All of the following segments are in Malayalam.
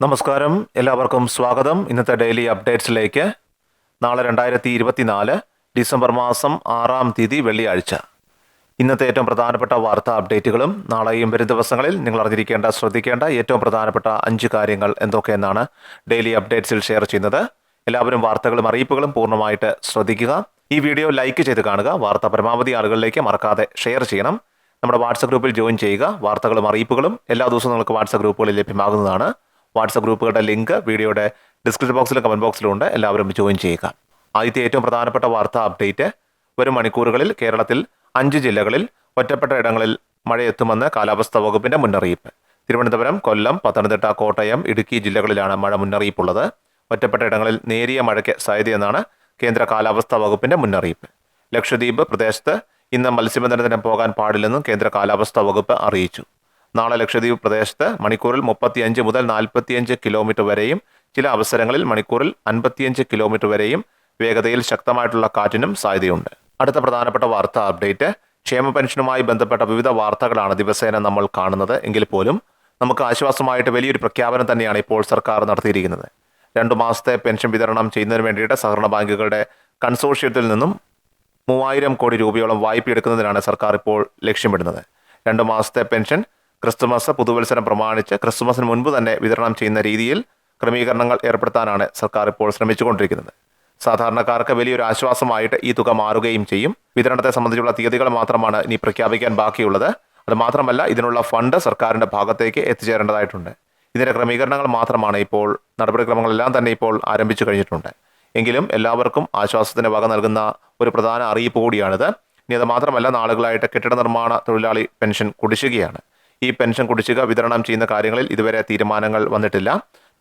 നമസ്കാരം, എല്ലാവർക്കും സ്വാഗതം. ഇന്നത്തെ ഡെയിലി അപ്ഡേറ്റ്സിലേക്ക്. നാളെ 2024 ഡിസംബർ മാസം 6-ാം തീയതി വെള്ളിയാഴ്ച. ഇന്നത്തെ ഏറ്റവും പ്രധാനപ്പെട്ട വാർത്താ അപ്ഡേറ്റുകളും നാളെയും വരും ദിവസങ്ങളിൽ നിങ്ങൾ അറിഞ്ഞിരിക്കേണ്ട, ശ്രദ്ധിക്കേണ്ട ഏറ്റവും പ്രധാനപ്പെട്ട 5 കാര്യങ്ങൾ എന്തൊക്കെയെന്നാണ് ഡെയിലി അപ്ഡേറ്റ്സിൽ ഷെയർ ചെയ്യുന്നത്. എല്ലാവരും വാർത്തകളും അറിയിപ്പുകളും പൂർണ്ണമായിട്ട് ശ്രദ്ധിക്കുക. ഈ വീഡിയോ ലൈക്ക് ചെയ്ത് കാണുക. വാർത്ത പരമാവധി ആളുകളിലേക്ക് മറക്കാതെ ഷെയർ ചെയ്യണം. നമ്മുടെ വാട്സപ്പ് ഗ്രൂപ്പിൽ ജോയിൻ ചെയ്യുക. വാർത്തകളും അറിയിപ്പുകളും എല്ലാ ദിവസവും നിങ്ങൾക്ക് വാട്സപ്പ് ഗ്രൂപ്പുകളിൽ ലഭ്യമാകുന്നതാണ്. വാട്സപ്പ് ഗ്രൂപ്പുകളുടെ ലിങ്ക് വീഡിയോയുടെ ഡിസ്ക്രിപ്ഷൻ ബോക്സിലും കമൻറ്റ് ബോക്സിലും ഉണ്ട്. എല്ലാവരും ജോയിൻ ചെയ്യുക. ആദ്യത്തെ ഏറ്റവും പ്രധാനപ്പെട്ട വാർത്താ അപ്ഡേറ്റ്: വരും മണിക്കൂറുകളിൽ കേരളത്തിൽ 5 ജില്ലകളിൽ ഒറ്റപ്പെട്ട ഇടങ്ങളിൽ മഴയെത്തുമെന്ന് കാലാവസ്ഥാ വകുപ്പിന്റെ മുന്നറിയിപ്പ്. തിരുവനന്തപുരം, കൊല്ലം, പത്തനംതിട്ട, കോട്ടയം, ഇടുക്കി ജില്ലകളിലാണ് മഴ മുന്നറിയിപ്പുള്ളത്. ഒറ്റപ്പെട്ട ഇടങ്ങളിൽ നേരിയ മഴയ്ക്ക് സാധ്യതയെന്നാണ് കേന്ദ്ര കാലാവസ്ഥാ വകുപ്പിന്റെ മുന്നറിയിപ്പ്. ലക്ഷദ്വീപ് പ്രദേശത്ത് ഇന്ന് മത്സ്യബന്ധനത്തിന് പോകാൻ പാടില്ലെന്നും കേന്ദ്ര കാലാവസ്ഥാ വകുപ്പ് അറിയിച്ചു. നാളെ ലക്ഷദ്വീപ് പ്രദേശത്ത് മണിക്കൂറിൽ 35 മുതൽ 45 കിലോമീറ്റർ വരെയും ചില അവസരങ്ങളിൽ മണിക്കൂറിൽ 55 കിലോമീറ്റർ വരെയും വേഗതയിൽ ശക്തമായിട്ടുള്ള കാറ്റിനും സാധ്യതയുണ്ട്. അടുത്ത പ്രധാനപ്പെട്ട വാർത്താ അപ്ഡേറ്റ്: ക്ഷേമ പെൻഷനുമായി ബന്ധപ്പെട്ട വിവിധ വാർത്തകളാണ് ദിവസേന നമ്മൾ കാണുന്നത്. എങ്കിൽ പോലും നമുക്ക് ആശ്വാസമായിട്ട് വലിയൊരു പ്രഖ്യാപനം തന്നെയാണ് ഇപ്പോൾ സർക്കാർ നടത്തിയിരിക്കുന്നത്. 2 മാസത്തെ പെൻഷൻ വിതരണം ചെയ്യുന്നതിന് വേണ്ടിയിട്ട് സഹകരണ ബാങ്കുകളുടെ കൺസോർഷ്യത്തിൽ നിന്നും 3000 കോടി രൂപയോളം വായ്പ എടുക്കുന്നതിനാണ് സർക്കാർ ഇപ്പോൾ ലക്ഷ്യമിടുന്നത്. 2 മാസത്തെ പെൻഷൻ ക്രിസ്തുമസ് പുതുവത്സരം പ്രമാണിച്ച് ക്രിസ്തുമസിന് മുൻപ് തന്നെ വിതരണം ചെയ്യുന്ന രീതിയിൽ ക്രമീകരണങ്ങൾ ഏർപ്പെടുത്താനാണ് സർക്കാർ ഇപ്പോൾ ശ്രമിച്ചുകൊണ്ടിരിക്കുന്നത്. സാധാരണക്കാർക്ക് വലിയൊരു ആശ്വാസമായിട്ട് ഈ തുക മാറുകയും ചെയ്യും. വിതരണത്തെ സംബന്ധിച്ചുള്ള തീയതികൾ മാത്രമാണ് ഇനി പ്രഖ്യാപിക്കാൻ ബാക്കിയുള്ളത്. അത് മാത്രമല്ല, ഇതിനുള്ള ഫണ്ട് സർക്കാരിന്റെ ഭാഗത്തേക്ക് എത്തിച്ചേരേണ്ടതായിട്ടുണ്ട്. ഇതിന്റെ ക്രമീകരണങ്ങൾ മാത്രമാണ് ഇപ്പോൾ, നടപടിക്രമങ്ങളെല്ലാം തന്നെ ഇപ്പോൾ ആരംഭിച്ചു കഴിഞ്ഞിട്ടുണ്ട്. എങ്കിലും എല്ലാവർക്കും ആശ്വാസത്തിന് വക നൽകുന്ന ഒരു പ്രധാന അറിയിപ്പ് കൂടിയാണിത്. ഇനി അത് മാത്രമല്ല, നാളുകളായിട്ട് കെട്ടിട നിർമ്മാണ തൊഴിലാളി പെൻഷൻ കുടിശ്ശികയാണ്. ഈ പെൻഷൻ കുടിശ്ശിക വിതരണം ചെയ്യുന്ന കാര്യങ്ങളിൽ ഇതുവരെ തീരുമാനങ്ങൾ വന്നിട്ടില്ല.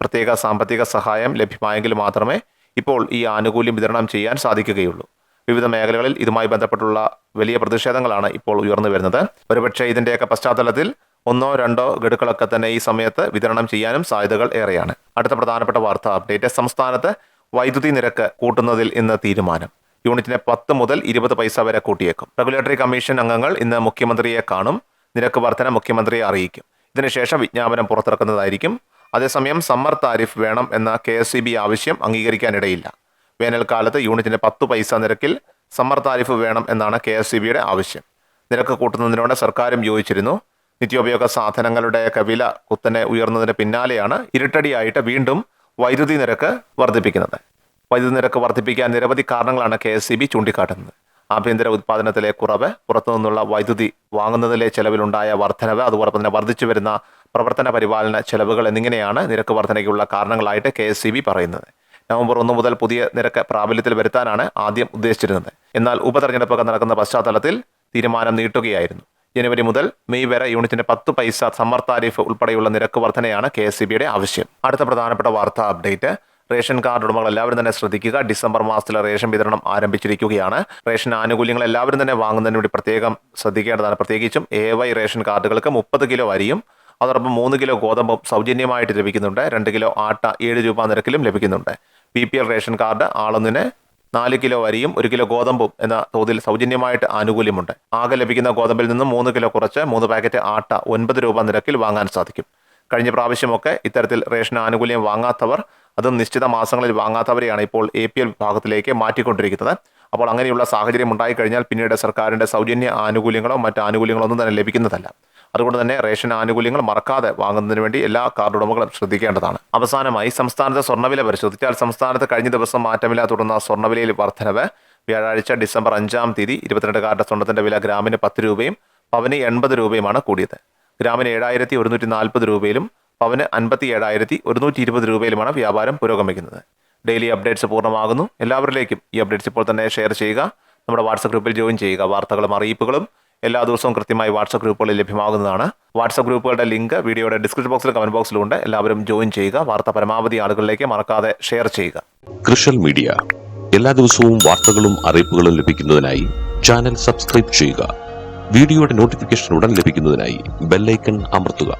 പ്രത്യേക സാമ്പത്തിക സഹായം ലഭ്യമായെങ്കിൽ മാത്രമേ ഇപ്പോൾ ഈ ആനുകൂല്യം വിതരണം ചെയ്യാൻ സാധിക്കുകയുള്ളൂ. വിവിധ മേഖലകളിൽ ഇതുമായി ബന്ധപ്പെട്ടുള്ള വലിയ പ്രതിഷേധങ്ങളാണ് ഇപ്പോൾ ഉയർന്നു വരുന്നത്. ഒരുപക്ഷെ ഇതിൻ്റെയൊക്കെ പശ്ചാത്തലത്തിൽ 1-2 ഗഡുക്കളൊക്കെ തന്നെ ഈ സമയത്ത് വിതരണം ചെയ്യാനും സാധ്യതകൾ ഏറെയാണ്. അടുത്ത പ്രധാനപ്പെട്ട വാർത്താ അപ്ഡേറ്റ്: സംസ്ഥാനത്ത് വൈദ്യുതി നിരക്ക് കൂട്ടുന്നതിൽ ഇന്ന് തീരുമാനം. യൂണിറ്റിന് 10 മുതൽ 20 പൈസ വരെ കൂട്ടിയേക്കും. റെഗുലേറ്ററി കമ്മീഷൻ അംഗങ്ങൾ ഇന്ന് മുഖ്യമന്ത്രിയെ കാണും. നിരക്ക് വർധന മുഖ്യമന്ത്രിയെ അറിയിക്കും. ഇതിനുശേഷം വിജ്ഞാപനം പുറത്തിറക്കുന്നതായിരിക്കും. അതേസമയം സമ്മർ താരിഫ് വേണം എന്ന KSEB ആവശ്യം അംഗീകരിക്കാനിടയില്ല. വേനൽക്കാലത്ത് യൂണിറ്റിന് 10 പൈസ നിരക്കിൽ സമ്മർ താരിഫ് വേണം എന്നാണ് KSEBയുടെ ആവശ്യം. നിരക്ക് കൂട്ടുന്നതിനോട് സർക്കാരും യോജിച്ചിരുന്നു. നിത്യോപയോഗ സാധനങ്ങളുടെയൊക്കെ വില കുത്തനെ ഉയർന്നതിന് പിന്നാലെയാണ് ഇരട്ടടിയായിട്ട് വീണ്ടും വൈദ്യുതി നിരക്ക് വർദ്ധിപ്പിക്കുന്നത്. വൈദ്യുതി നിരക്ക് വർദ്ധിപ്പിക്കാൻ നിരവധി കാരണങ്ങളാണ് KSEB ചൂണ്ടിക്കാട്ടുന്നത്. ആഭ്യന്തര ഉത്പാദനത്തിലെ കുറവ്, പുറത്തുനിന്നുള്ള വൈദ്യുതി വാങ്ങുന്നതിലെ ചെലവിലുണ്ടായ വർധനവ്, അതുപോലെ തന്നെ വർദ്ധിച്ചു വരുന്ന പ്രവർത്തന പരിപാലന ചെലവുകൾ എന്നിങ്ങനെയാണ് നിരക്ക് വർധനയ്ക്കുള്ള കാരണങ്ങളായിട്ട് KSEB പറയുന്നത്. നവംബർ 1 മുതൽ പുതിയ നിരക്ക് പ്രാബല്യത്തിൽ വരുത്താനാണ് ആദ്യം ഉദ്ദേശിച്ചിരുന്നത്. എന്നാൽ ഉപതെരഞ്ഞെടുപ്പൊക്കെ നടക്കുന്ന പശ്ചാത്തലത്തിൽ തീരുമാനം നീട്ടുകയായിരുന്നു. ജനുവരി മുതൽ മെയ് വരെ യൂണിറ്റിന് 10 പൈസ സമ്മർ താരിഫ് ഉൾപ്പെടെയുള്ള നിരക്ക് വർധനയാണ് KSEBയുടെ ആവശ്യം. അടുത്ത പ്രധാനപ്പെട്ട വാർത്താ അപ്ഡേറ്റ്: റേഷൻ കാർഡ് ഉടമകൾ എല്ലാവരും തന്നെ ശ്രദ്ധിക്കുക. ഡിസംബർ മാസത്തിലെ റേഷൻ വിതരണം ആരംഭിച്ചിരിക്കുകയാണ്. റേഷൻ ആനുകൂല്യങ്ങൾ എല്ലാവരും തന്നെ വാങ്ങുന്നതിന് വേണ്ടി പ്രത്യേകം ശ്രദ്ധിക്കേണ്ടതാണ്. പ്രത്യേകിച്ചും AY റേഷൻ കാർഡുകൾക്ക് 30 കിലോ അരിയും അതോടൊപ്പം 3 കിലോ ഗോതമ്പും സൗജന്യമായിട്ട് ലഭിക്കുന്നുണ്ട്. 2 കിലോ ആട്ട 7 രൂപ നിരക്കിലും ലഭിക്കുന്നുണ്ട്. BPL റേഷൻ കാർഡ് ആളൊന്നിന് 4 കിലോ അരിയും 1 കിലോ ഗോതമ്പും എന്ന തോതിൽ സൗജന്യമായിട്ട് ആനുകൂല്യമുണ്ട്. ആകെ ലഭിക്കുന്ന ഗോതമ്പിൽ നിന്നും 3 കിലോ കുറച്ച് 3 പാക്കറ്റ് ആട്ട 9 രൂപ നിരക്കിൽ വാങ്ങാൻ സാധിക്കും. കഴിഞ്ഞ പ്രാവശ്യമൊക്കെ ഇത്തരത്തിൽ റേഷൻ ആനുകൂല്യം വാങ്ങാത്തവർ, അതും നിശ്ചിത മാസങ്ങളിൽ വാങ്ങാത്തവരെയാണ് ഇപ്പോൾ APL വിഭാഗത്തിലേക്ക് മാറ്റിക്കൊണ്ടിരിക്കുന്നത്. അപ്പോൾ അങ്ങനെയുള്ള സാഹചര്യം ഉണ്ടായിക്കഴിഞ്ഞാൽ പിന്നീട് സർക്കാരിൻ്റെ സൗജന്യ ആനുകൂല്യങ്ങളോ മറ്റ് ആനുകൂല്യങ്ങളോ ഒന്നും തന്നെ ലഭിക്കുന്നതല്ല. അതുകൊണ്ട് തന്നെ റേഷൻ ആനുകൂല്യങ്ങൾ മറക്കാതെ വാങ്ങുന്നതിന് വേണ്ടി എല്ലാ കാർഡ് ഉടമകളും ശ്രദ്ധിക്കേണ്ടതാണ്. അവസാനമായി സംസ്ഥാനത്തെ സ്വർണ്ണവില പരിശോധിച്ചാൽ സംസ്ഥാനത്ത് കഴിഞ്ഞ ദിവസം മാറ്റമില്ലാതെ തുടർന്ന സ്വർണ്ണവിലയിൽ വർധനവ്. വ്യാഴാഴ്ച ഡിസംബർ 5-ാം തീയതി 22 കാരറ്റ് സ്വർണ്ണത്തിന്റെ വില ഗ്രാമിന് 10 രൂപയും പവന് 80 രൂപയുമാണ് കൂടിയത്. ഗ്രാമിന് 7140 രൂപയിലും പവന് 57,120 രൂപയിലുമാണ് വ്യാപാരം പുരോഗമിക്കുന്നത്. ഡെയിലി അപ്ഡേറ്റ്സ് പൂർണ്ണമാകുന്നു. എല്ലാവരിലേക്കും ഈ അപ്ഡേറ്റ്സ് ഇപ്പോൾ തന്നെ ഷെയർ ചെയ്യുക. നമ്മുടെ വാട്സപ്പ് ഗ്രൂപ്പിൽ ജോയിൻ ചെയ്യുക. വാർത്തകളും അറിയിപ്പുകളും എല്ലാ ദിവസവും കൃത്യമായി വാട്സപ്പ് ഗ്രൂപ്പുകളിൽ ലഭ്യമാകുന്നതാണ്. വാട്സപ്പ് ഗ്രൂപ്പുകളുടെ ലിങ്ക് വീഡിയോയുടെ ഡിസ്ക്രിപ്ഷൻ ബോക്സിലും കമന്റ് ബോക്സിലും ഉണ്ട്. എല്ലാവരും ജോയിൻ ചെയ്യുക. വാർത്ത പരമാവധി ആളുകളിലേക്ക് മറക്കാതെ ഷെയർ ചെയ്യുക. കൃഷൽ മീഡിയ എല്ലാ ദിവസവും വാർത്തകളും അറിയിപ്പുകളും ലഭിക്കുന്നതിനായി ചാനൽ സബ്സ്ക്രൈബ് ചെയ്യുക. വീഡിയോയുടെ നോട്ടിഫിക്കേഷൻ ഉടൻ ലഭിക്കുന്നതിനായി ബെൽ ഐക്കൺ അമർത്തുക.